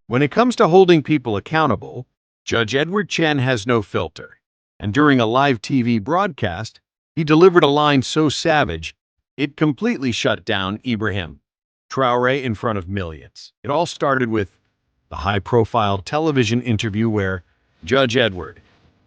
When it comes to holding people accountable, Judge Edward Chen has no filter. And during a live TV broadcast, he delivered a line so savage, it completely shut down Ibrahim Traoré in front of millions. It all started with the high-profile television interview where Judge Edward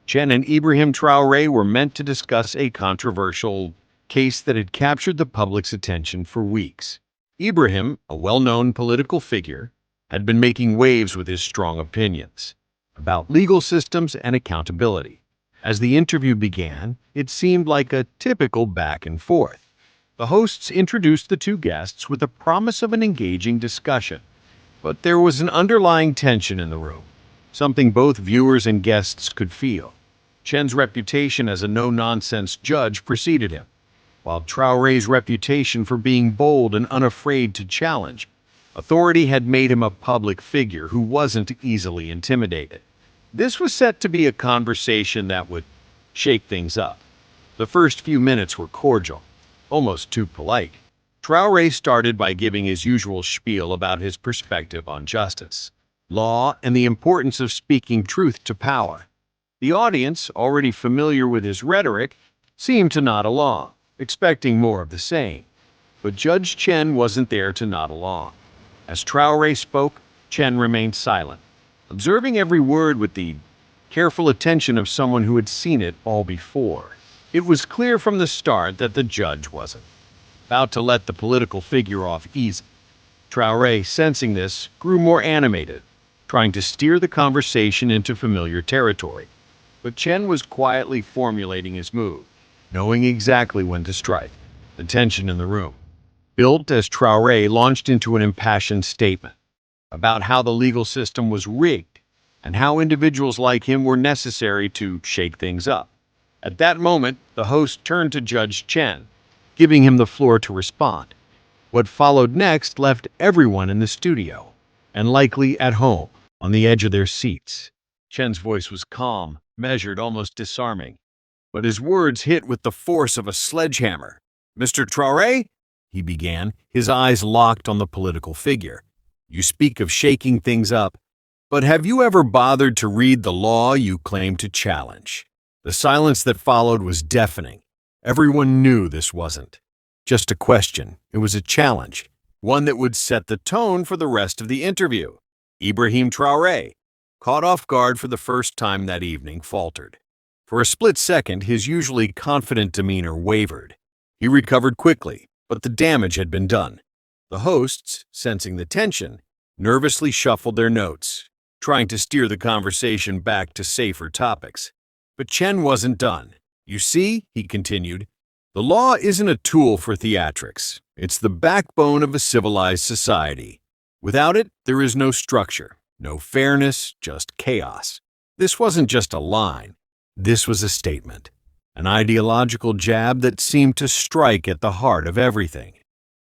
Chen and Ibrahim Traoré were meant to discuss a controversial case that had captured the public's attention for weeks. Ibrahim, a well-known political figure, had been making waves with his strong opinions about legal systems and accountability. As the interview began, it seemed like a typical back and forth. The hosts introduced the two guests with a promise of an engaging discussion. But there was an underlying tension in the room, something both viewers and guests could feel. Chen's reputation as a no-nonsense judge preceded him, while Traoré's reputation for being bold and unafraid to challenge authority had made him a public figure who wasn't easily intimidated. This was set to be a conversation that would shake things up. The first few minutes were cordial, almost too polite. Traoré started by giving his usual spiel about his perspective on justice, law, and the importance of speaking truth to power. The audience, already familiar with his rhetoric, seemed to nod along, expecting more of the same. But Judge Chen wasn't there to nod along. As Traoré spoke, Chen remained silent, observing every word with the careful attention of someone who had seen it all before. It was clear from the start that the judge wasn't about to let the political figure off easy. Traoré, sensing this, grew more animated, trying to steer the conversation into familiar territory. But Chen was quietly formulating his move, knowing exactly when to strike. The tension in the room built as Traoré launched into an impassioned statement about how the legal system was rigged and how individuals like him were necessary to shake things up. At that moment, the host turned to Judge Chen, giving him the floor to respond. What followed next left everyone in the studio, and likely at home, on the edge of their seats. Chen's voice was calm, measured, almost disarming, but his words hit with the force of a sledgehammer. "Mr. Traoré," he began, his eyes locked on the political figure. "You speak of shaking things up, but have you ever bothered to read the law you claim to challenge?" The silence that followed was deafening. Everyone knew this wasn't just a question. It was a challenge, one that would set the tone for the rest of the interview. Ibrahim Traoré, caught off guard for the first time that evening, faltered. For a split second, his usually confident demeanor wavered. He recovered quickly, but the damage had been done. The hosts, sensing the tension, nervously shuffled their notes, trying to steer the conversation back to safer topics. But Chen wasn't done. "You see," he continued, "the law isn't a tool for theatrics. It's the backbone of a civilized society. Without it, there is no structure, no fairness, just chaos." This wasn't just a line. This was a statement, an ideological jab that seemed to strike at the heart of everything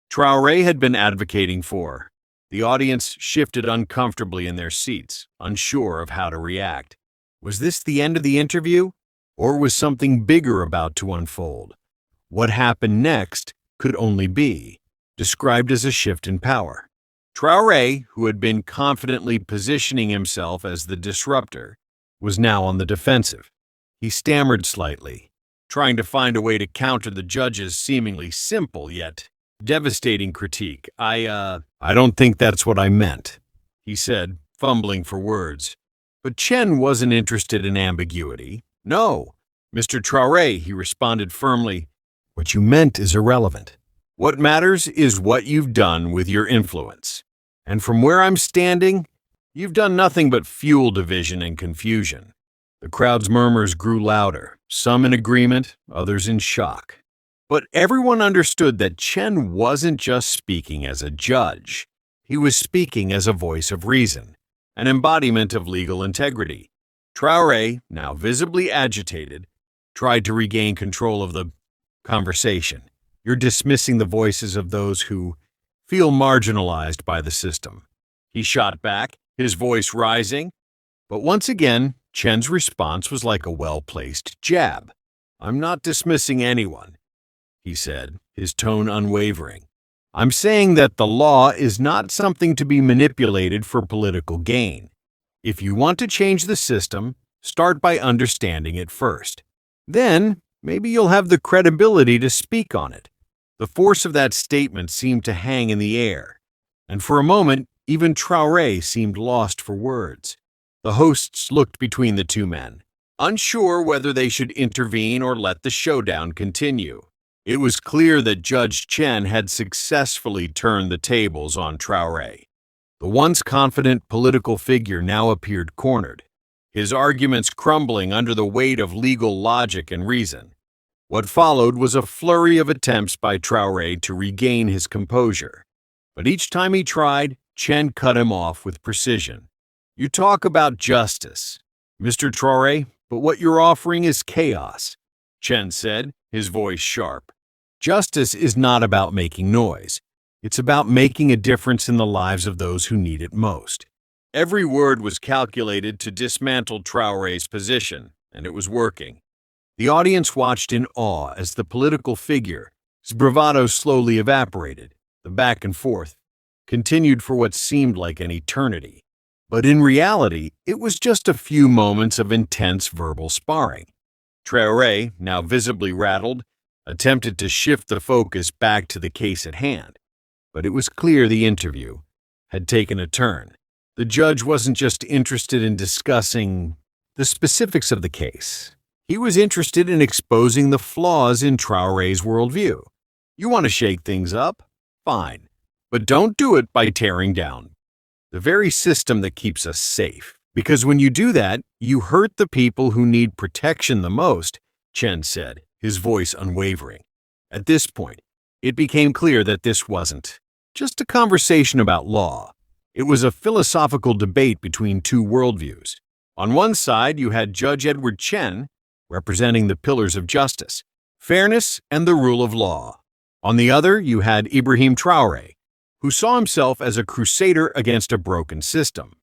Traoré had been advocating for. The audience shifted uncomfortably in their seats, unsure of how to react. Was this the end of the interview? Or was something bigger about to unfold? What happened next could only be described as a shift in power. Traoré, who had been confidently positioning himself as the disruptor, was now on the defensive. He stammered slightly, trying to find a way to counter the judge's seemingly simple yet devastating critique. I don't think that's what I meant," he said, fumbling for words. But Chen wasn't interested in ambiguity. "No, Mr. Traoré," he responded firmly, "what you meant is irrelevant. What matters is what you've done with your influence. And from where I'm standing, you've done nothing but fuel division and confusion." The crowd's murmurs grew louder, some in agreement, others in shock. But everyone understood that Chen wasn't just speaking as a judge. He was speaking as a voice of reason, an embodiment of legal integrity. Traoré, now visibly agitated, tried to regain control of the conversation. "You're dismissing the voices of those who feel marginalized by the system," he shot back, his voice rising. But once again, Chen's response was like a well-placed jab. "I'm not dismissing anyone," he said, his tone unwavering. I'm saying that the law is not something to be manipulated for political gain. If you want to change the system, start by understanding it first. Then, maybe you'll have the credibility to speak on it. The force of that statement seemed to hang in the air, and for a moment, even Traoré seemed lost for words. The hosts looked between the two men, unsure whether they should intervene or let the showdown continue. It was clear that Judge Chen had successfully turned the tables on Traoré. The once confident political figure now appeared cornered, his arguments crumbling under the weight of legal logic and reason. What followed was a flurry of attempts by Traoré to regain his composure. But each time he tried, Chen cut him off with precision. "You talk about justice, Mr. Traoré, but what you're offering is chaos," Chen said, his voice sharp. "Justice is not about making noise. It's about making a difference in the lives of those who need it most." Every word was calculated to dismantle Traoré's position, and it was working. The audience watched in awe as the political figure's bravado slowly evaporated. The back and forth continued for what seemed like an eternity. But in reality, it was just a few moments of intense verbal sparring. Traoré, now visibly rattled, attempted to shift the focus back to the case at hand. But it was clear the interview had taken a turn. The judge wasn't just interested in discussing the specifics of the case. He was interested in exposing the flaws in Traoré's worldview. You want to shake things up? Fine. But don't do it by tearing down the very system that keeps us safe. Because when you do that, you hurt the people who need protection the most, Chen said, his voice unwavering. At this point, it became clear that this wasn't just a conversation about law. It was a philosophical debate between two worldviews. On one side, you had Judge Edward Chen, representing the pillars of justice, fairness, and the rule of law. On the other, you had Ibrahim Traoré, who saw himself as a crusader against a broken system.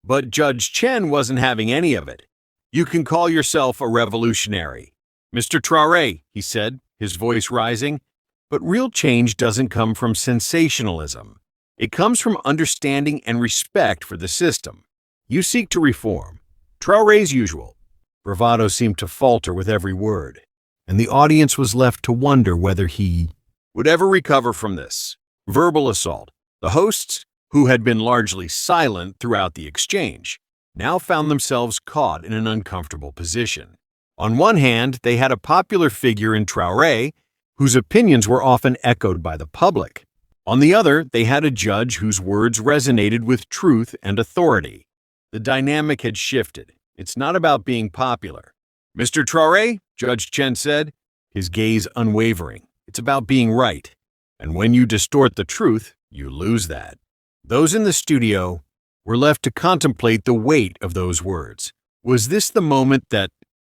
But Judge Chen wasn't having any of it. "You can call yourself a revolutionary, Mr. Traoré," he said, his voice rising. "But real change doesn't come from sensationalism. It comes from understanding and respect for the system. You seek to reform." Traoré's usual bravado seemed to falter with every word, and the audience was left to wonder whether he would ever recover from this verbal assault. The hosts, who had been largely silent throughout the exchange, now found themselves caught in an uncomfortable position. On one hand, they had a popular figure in Traoré, whose opinions were often echoed by the public. On the other, they had a judge whose words resonated with truth and authority. The dynamic had shifted. It's not about being popular. "Mr. Traoré," Judge Chen said, his gaze unwavering, "it's about being right. And when you distort the truth, you lose that." Those in the studio were left to contemplate the weight of those words. Was this the moment that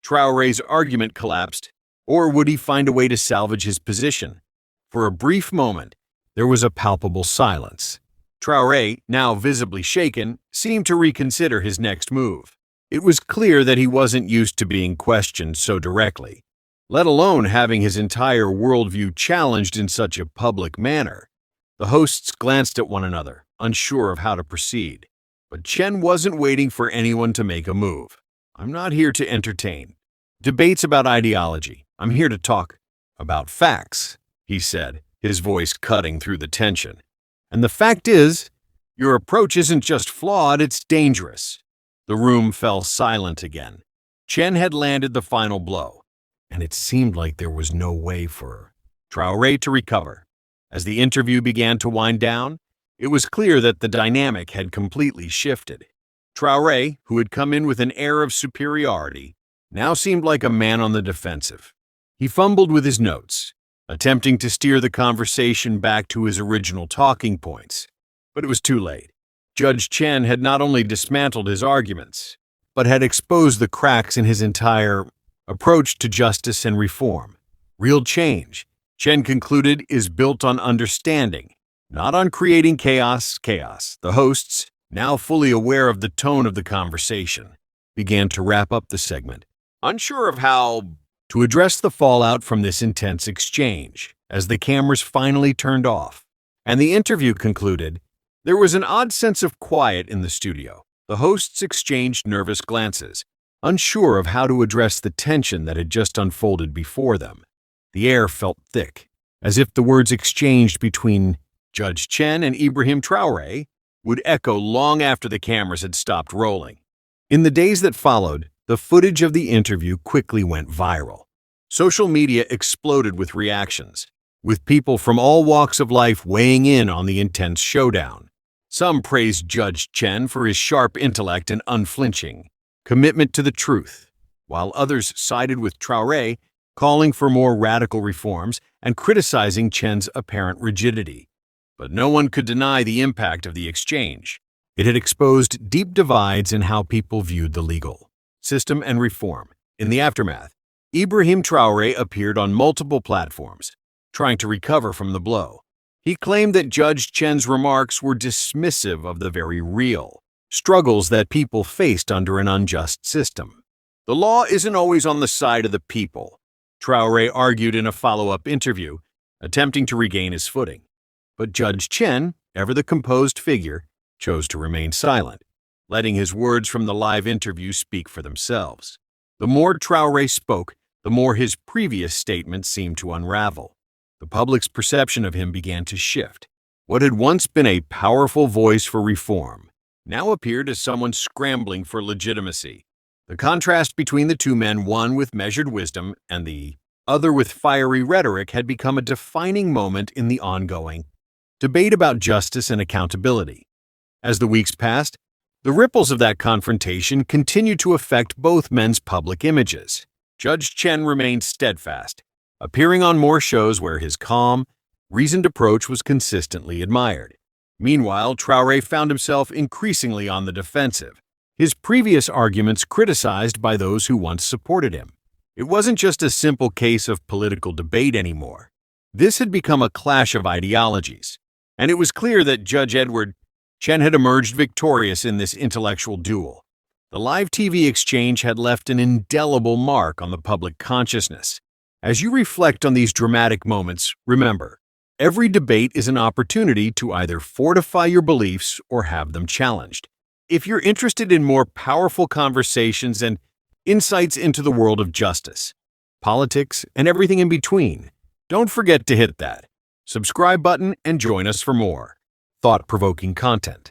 Traoré's argument collapsed, or would he find a way to salvage his position? For a brief moment, there was a palpable silence. Traoré, now visibly shaken, seemed to reconsider his next move. It was clear that he wasn't used to being questioned so directly, let alone having his entire worldview challenged in such a public manner. The hosts glanced at one another, unsure of how to proceed. But Chen wasn't waiting for anyone to make a move. "I'm not here to entertain debates about ideology. I'm here to talk about facts," he said, his voice cutting through the tension. "And the fact is, your approach isn't just flawed, it's dangerous." The room fell silent again. Chen had landed the final blow, and it seemed like there was no way for Traoré to recover. As the interview began to wind down, it was clear that the dynamic had completely shifted. Traoré, who had come in with an air of superiority, now seemed like a man on the defensive. He fumbled with his notes, attempting to steer the conversation back to his original talking points. But it was too late. Judge Chen had not only dismantled his arguments, but had exposed the cracks in his entire approach to justice and reform. Real change, Chen concluded, is built on understanding, not on creating chaos. The hosts, now fully aware of the tone of the conversation, began to wrap up the segment, unsure of how to address the fallout from this intense exchange. As the cameras finally turned off, and the interview concluded, there was an odd sense of quiet in the studio. The hosts exchanged nervous glances, unsure of how to address the tension that had just unfolded before them. The air felt thick, as if the words exchanged between Judge Chen and Ibrahim Traoré would echo long after the cameras had stopped rolling. In the days that followed, the footage of the interview quickly went viral. Social media exploded with reactions, with people from all walks of life weighing in on the intense showdown. Some praised Judge Chen for his sharp intellect and unflinching commitment to the truth, while others sided with Traoré, calling for more radical reforms and criticizing Chen's apparent rigidity. But no one could deny the impact of the exchange. It had exposed deep divides in how people viewed the legal system and reform. In the aftermath, Ibrahim Traoré appeared on multiple platforms, trying to recover from the blow. He claimed that Judge Chen's remarks were dismissive of the very real struggles that people faced under an unjust system. The law isn't always on the side of the people, Traoré argued in a follow-up interview, attempting to regain his footing. But Judge Chen, ever the composed figure, chose to remain silent, letting his words from the live interview speak for themselves. The more Traoré spoke, the more his previous statements seemed to unravel. The public's perception of him began to shift. What had once been a powerful voice for reform now appeared as someone scrambling for legitimacy. The contrast between the two men, one with measured wisdom and the other with fiery rhetoric, had become a defining moment in the ongoing debate about justice and accountability. As the weeks passed, the ripples of that confrontation continued to affect both men's public images. Judge Chen remained steadfast, appearing on more shows where his calm, reasoned approach was consistently admired. Meanwhile, Traoré found himself increasingly on the defensive, his previous arguments criticized by those who once supported him. It wasn't just a simple case of political debate anymore. This had become a clash of ideologies, and it was clear that Judge Edward Chen had emerged victorious in this intellectual duel. The live TV exchange had left an indelible mark on the public consciousness. As you reflect on these dramatic moments, remember, every debate is an opportunity to either fortify your beliefs or have them challenged. If you're interested in more powerful conversations and insights into the world of justice, politics, and everything in between, don't forget to hit that subscribe button and join us for more thought-provoking content.